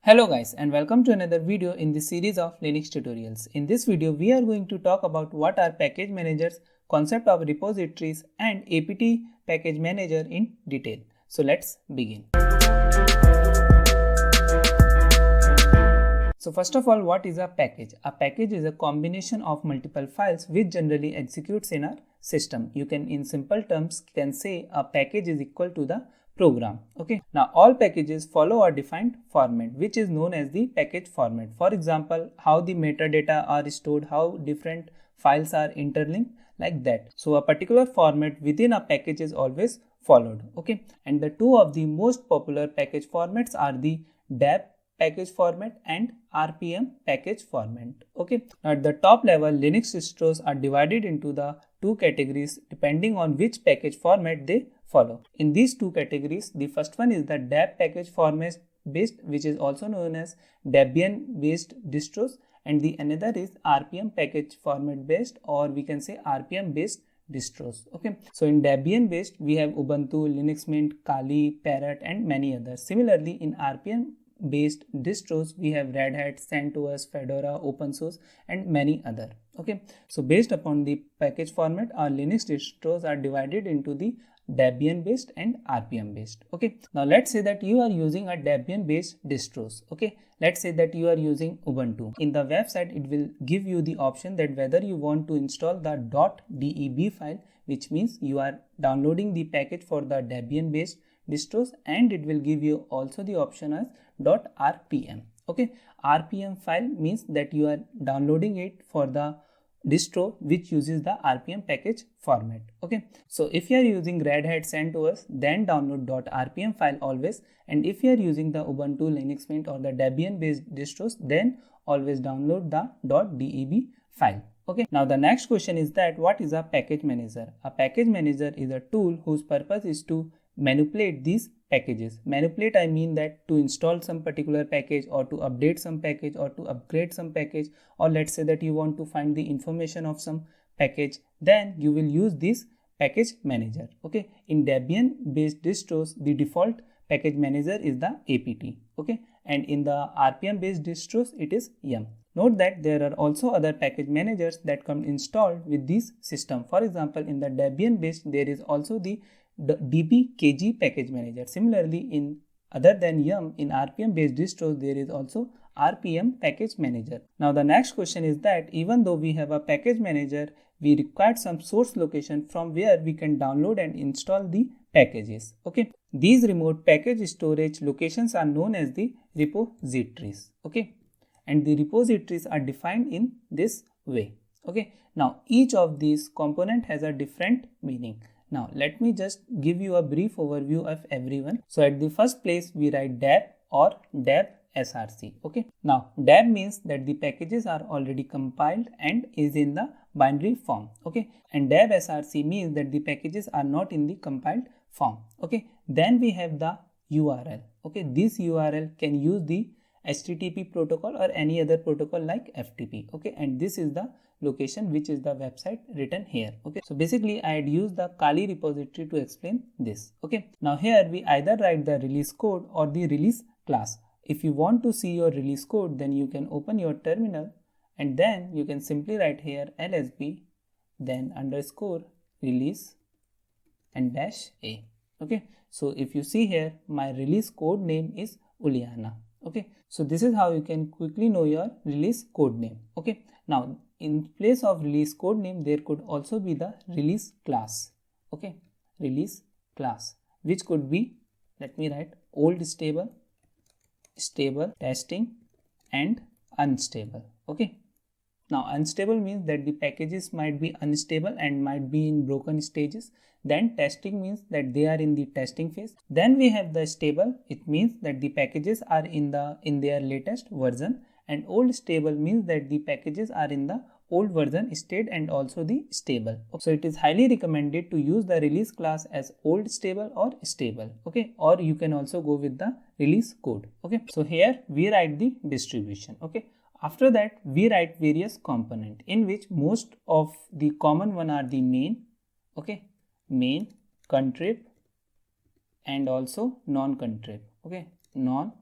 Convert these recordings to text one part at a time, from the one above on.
Hello guys, and welcome to another video in the series of Linux tutorials. In this video we are going to talk about what are package managers, concept of repositories and apt package manager in detail. So let's begin. So first of all, what is a package? A package is a combination of multiple files which generally executes in our system. You can, in simple terms, can say a package is equal to the program. Okay, now all packages follow a defined format which is known as the package format. For example, how the metadata are stored, how different files are interlinked, like that. So a particular format within a package is always followed. Okay, and the two of the most popular package formats are the deb package format and rpm package format. Okay, now at the top level, Linux distros are divided into the two categories depending on which package format they follow. In these two categories, the first one is the deb package format based, which is also known as Debian based distros, and the another is rpm package format based, or we can say rpm based distros. Okay, so in Debian based we have Ubuntu, Linux Mint, Kali, Parrot and many others. Similarly, in rpm based distros we have Red Hat, CentOS, Fedora, OpenSUSE and many other. Okay, so based upon the package format, our Linux distros are divided into the Debian based and rpm based. Okay, now let's say that you are using a Debian based distros. Okay, let's say that you are using Ubuntu. In the website it will give you the option that whether you want to install the .deb file, which means you are downloading the package for the Debian based distros, and it will give you also the option as .rpm. Okay, rpm file means that you are downloading it for the distro which uses the rpm package format. Okay, so if you are using Red Hat, CentOS, then download .rpm file always, and if you are using the Ubuntu, Linux Mint or the Debian based distros, then always download the .deb file. Okay, now the next question is that what is a package manager? A package manager is a tool whose purpose is to manipulate these packages. Manipulate, I mean that to install some particular package, or to update some package, or to upgrade some package, or let's say that you want to find the information of some package, then you will use this package manager. Okay, in Debian based distros the default package manager is the apt. Okay, and in the rpm based distros it is yum. Note that there are also other package managers that come installed with this system. For example, in the Debian based there is also the dbkg package manager. Similarly, in other than yum, in rpm based distros there is also rpm package manager. Now the next question is that even though we have a package manager, we require some source location from where we can download and install the packages. Okay, these remote package storage locations are known as the repositories. Okay, and the repositories are defined in this way. Okay, now each of these component has a different meaning. Now let me just give you a brief overview of everyone. So at the first place we write deb or deb src. Okay, now deb means that the packages are already compiled and is in the binary form. Okay, and deb src means that the packages are not in the compiled form. Okay, then we have the url. Okay, this url can use the http protocol or any other protocol like ftp. Okay, and this is the location which is the website written here. Okay, so basically I had used the Kali repository to explain this. Okay, now here we either write the release code or the release class. If you want to see your release code, then you can open your terminal and then you can simply write here lsb then underscore release and dash a. Okay, so if you see here, my release code name is Uliana. Okay, so this is how you can quickly know your release code name. Okay, now in place of release code name there could also be the release class. Okay, release class, which could be, let me write, old stable, stable, testing and unstable. Okay, now unstable means that the packages might be unstable and might be in broken stages. Then testing means that they are in the testing phase. Then we have the stable, it means that the packages are in their latest version, and old stable means that the packages are in the old version state and also the stable. So it is highly recommended to use the release class as old stable or stable. Okay, or you can also go with the release code. Okay, so here we write the distribution. Okay, after that we write various component, in which most of the common one are the main. Okay, main, contrib and also non-contrib. Okay, non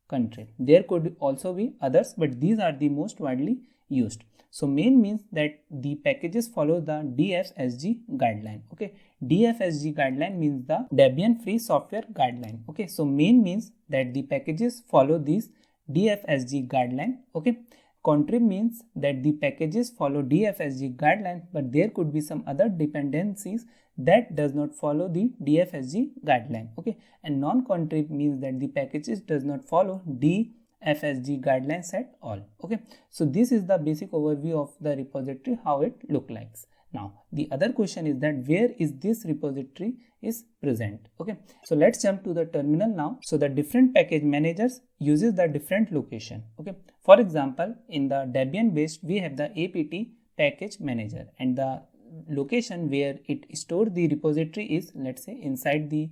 country. There could also be others, but these are the most widely used. So main means that the packages follow the DFSG guideline. Okay, DFSG guideline means the Debian Free Software Guideline. Okay, so main means that the packages follow these DFSG guideline. Okay, contrib means that the packages follow DFSG guideline, but there could be some other dependencies that does not follow the DFSG guideline. Okay, and non-contrib means that the packages does not follow DFSG guidelines at all. Okay, so this is the basic overview of the repository, how it look like. Now the other question is that where is this repository is present. Okay, so let's jump to the terminal now. So the different package managers uses the different location. Okay, for example, in the Debian based we have the apt package manager, and the location where it stores the repository is, let's say, inside the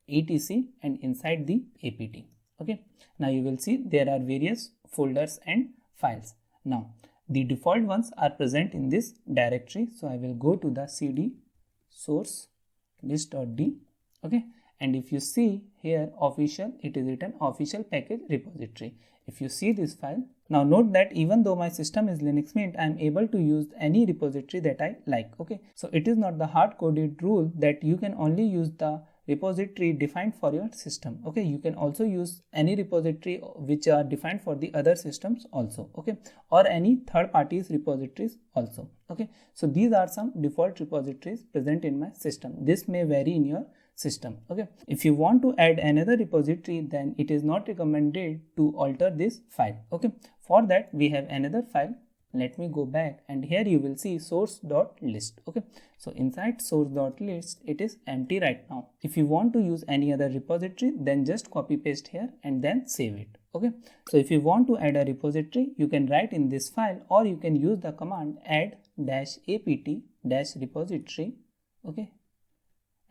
etc and inside the apt. Okay, now you will see there are various folders and files. Now the default ones are present in this directory, so I will go to the cd source list.d. okay, and if you see here official, it is written official package repository. If you see this file, now note that even though my system is Linux Mint, I am able to use any repository that I like. Okay, so it is not the hard-coded rule that you can only use the repository defined for your system. Okay, you can also use any repository which are defined for the other systems also. Okay, or any third parties repositories also. Okay, so these are some default repositories present in my system. This may vary in your system. Okay, if you want to add another repository, then it is not recommended to alter this file. Okay, for that we have another file. Let me go back, and here you will see source.list. Okay, so inside source.list it is empty right now. If you want to use any other repository, then just copy paste here and then save it. Okay, so if you want to add a repository, you can write in this file, or you can use the command add-apt-repository. Okay,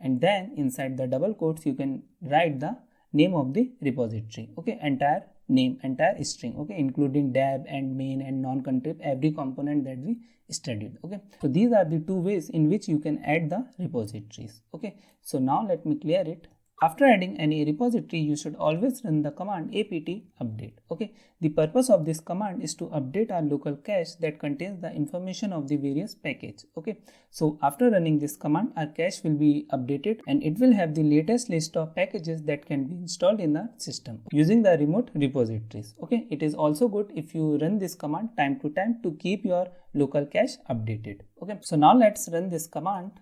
and then inside the double quotes you can write the name of the repository. Okay, entire name, entire string. Okay, including deb and main and non-contrib, every component that we studied. Okay, so these are the two ways in which you can add the repositories. Okay, so now let me clear it. After adding any repository, you should always run the command apt update. Okay, the purpose of this command is to update our local cache that contains the information of the various package. Okay, so after running this command, our cache will be updated and it will have the latest list of packages that can be installed in the system using the remote repositories. Okay, it is also good if you run this command time to time to keep your local cache updated. Okay, so now let's run this command.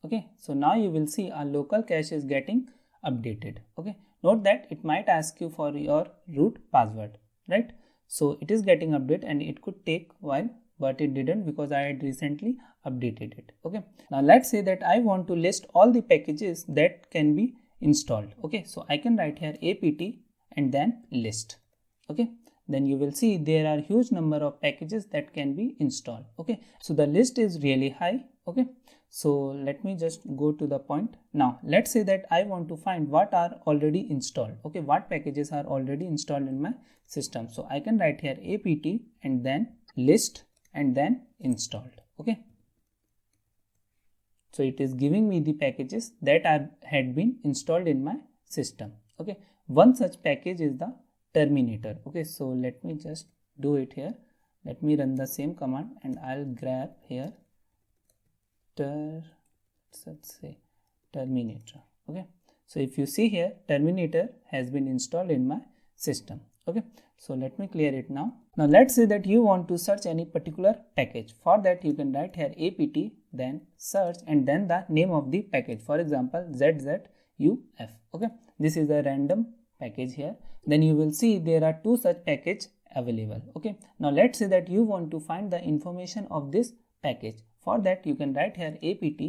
Okay, so now you will see our local cache is getting updated. Okay, note that it might ask you for your root password, right? So it is getting updated and it could take a while, but it didn't because I had recently updated it. Okay, now let's say that I want to list all the packages that can be installed. Okay, so I can write here apt and then list. Okay, then you will see there are huge number of packages that can be installed. Okay, so the list is really high. Okay, so let me just go to the point. Now let's say that I want to find what are already installed. Okay, what packages are already installed in my system. So I can write here apt and then list and then installed. Okay, so it is giving me the packages that had been installed in my system. Okay, one such package is the terminator. Okay, so let me just do it here. Let me run the same command and I'll grab here let's say terminator. Okay, so if you see here, terminator has been installed in my system. Okay, so let me clear it now. Now let's say that you want to search any particular package. For that you can write here apt, then search and then the name of the package. For example, zzuf. Okay, this is a random package here. Then you will see there are two such packages available. Okay, now let's say that you want to find the information of this package. For that you can write here apt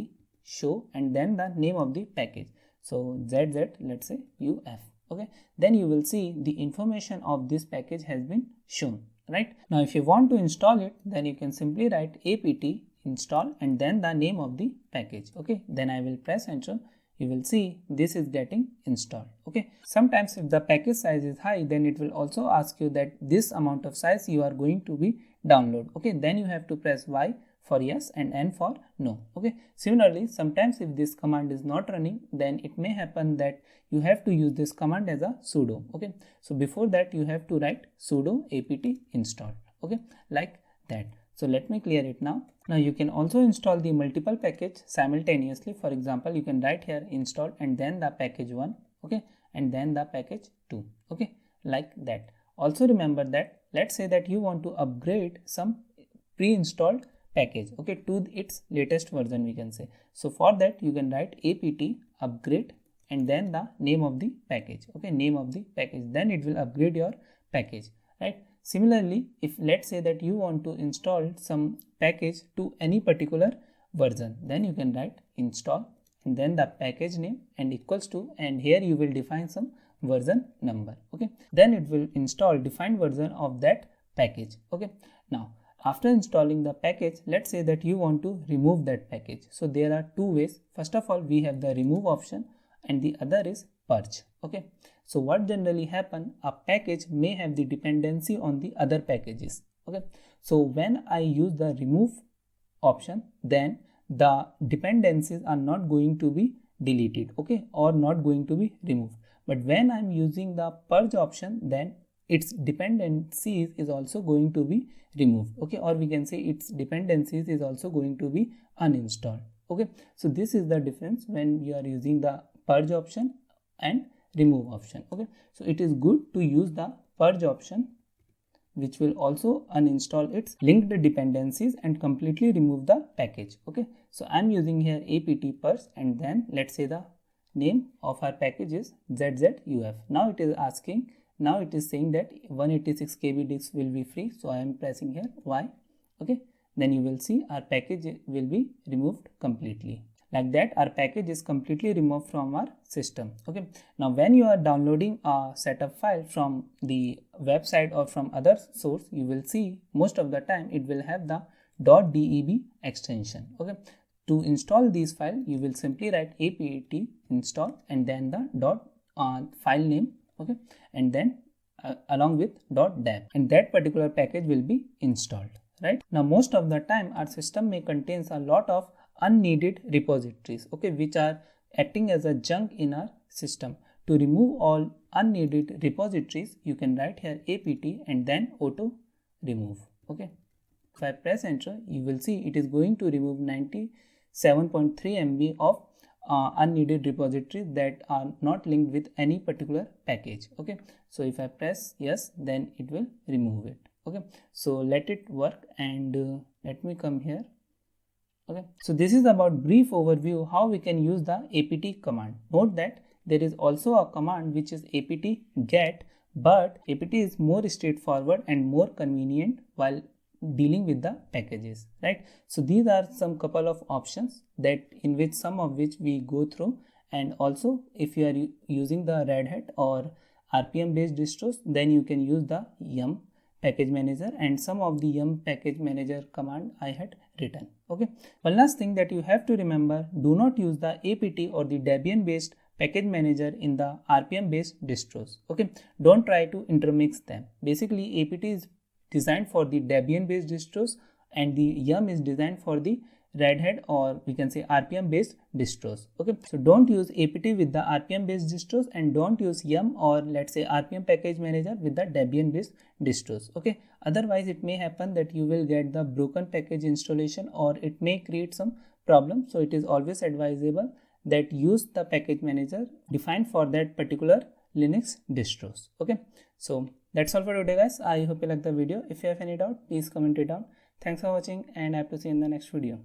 show and then the name of the package. So zz, let's say uf. Okay, then you will see the information of this package has been shown. Right, now if you want to install it, then you can simply write apt install and then the name of the package. Okay, then I will press enter. You will see this is getting installed. Okay, sometimes if the package size is high, then it will also ask you that this amount of size you are going to be download. Okay, then you have to press Y for yes and N for no. Okay. Similarly, sometimes if this command is not running, then it may happen that you have to use this command as a sudo. Okay. So before that you have to write sudo apt install. Okay, like that. So let me clear it now. Now you can also install the multiple package simultaneously. For example, you can write here install and then the package 1, okay, and then the package 2, okay, like that. Also remember that let's say that you want to upgrade some pre-installed package, okay, to its latest version, we can say. So for that you can write apt upgrade and then the name of the package, okay, name of the package, then it will upgrade your package, right? Similarly, if let's say that you want to install some package to any particular version, then you can write install and then the package name and equals to, and here you will define some version number, okay, then it will install defined version of that package, okay. Now after installing the package, let's say that you want to remove that package. So there are two ways. First of all, we have the remove option and the other is purge, okay. So what generally happen, a package may have the dependency on the other packages, okay. So when I use the remove option, then the dependencies are not going to be deleted, okay, or not going to be removed. But when I'm using the purge option, then its dependencies is also going to be removed, okay, or we can say its dependencies is also going to be uninstalled, okay. So this is the difference when you are using the purge option and remove option, okay. So it is good to use the purge option, which will also uninstall its linked dependencies and completely remove the package, okay. So I'm using here apt purge and then let's say the name of our package is zzuf. Now it is asking, now it is saying that 186 KB disk will be free, so I am pressing here Y, okay. Then you will see our package will be removed completely. Like that, our package is completely removed from our system, okay. Now when you are downloading a setup file from the website or from other source, you will see most of the time it will have the .deb extension, okay. To install these files, you will simply write apt install and then the file name, okay, and then along with .deb, and that particular package will be installed, right? Now most of the time our system may contains a lot of unneeded repositories, okay, which are acting as a junk in our system. To remove all unneeded repositories, you can write here apt and then auto remove, okay. If I press enter, you will see it is going to remove 97.3 MB of unneeded repositories that are not linked with any particular package, okay. So if I press yes, then it will remove it, okay. So let it work and let me come here, okay. So this is about brief overview how we can use the apt command. Note that there is also a command which is apt get, but apt is more straightforward and more convenient while dealing with the packages, right? So these are some couple of options that in which some of which we go through, and also if you are using the Red Hat or RPM based distros, then you can use the yum package manager, and some of the yum package manager command I had written, okay. One last thing that you have to remember, do not use the apt or the debian based package manager in the RPM based distros, okay. Don't try to intermix them. Basically apt is designed for the Debian based distros and the yum is designed for the Red Hat or we can say RPM based distros, okay. So don't use apt with the RPM based distros and don't use yum or let's say RPM package manager with the Debian based distros, okay. Otherwise it may happen that you will get the broken package installation or it may create some problem. So it is always advisable that use the package manager defined for that particular Linux distros, okay. So that's all for today guys. I hope you like the video. If you have any doubt, please comment it down. Thanks for watching and I hope to see you in the next video.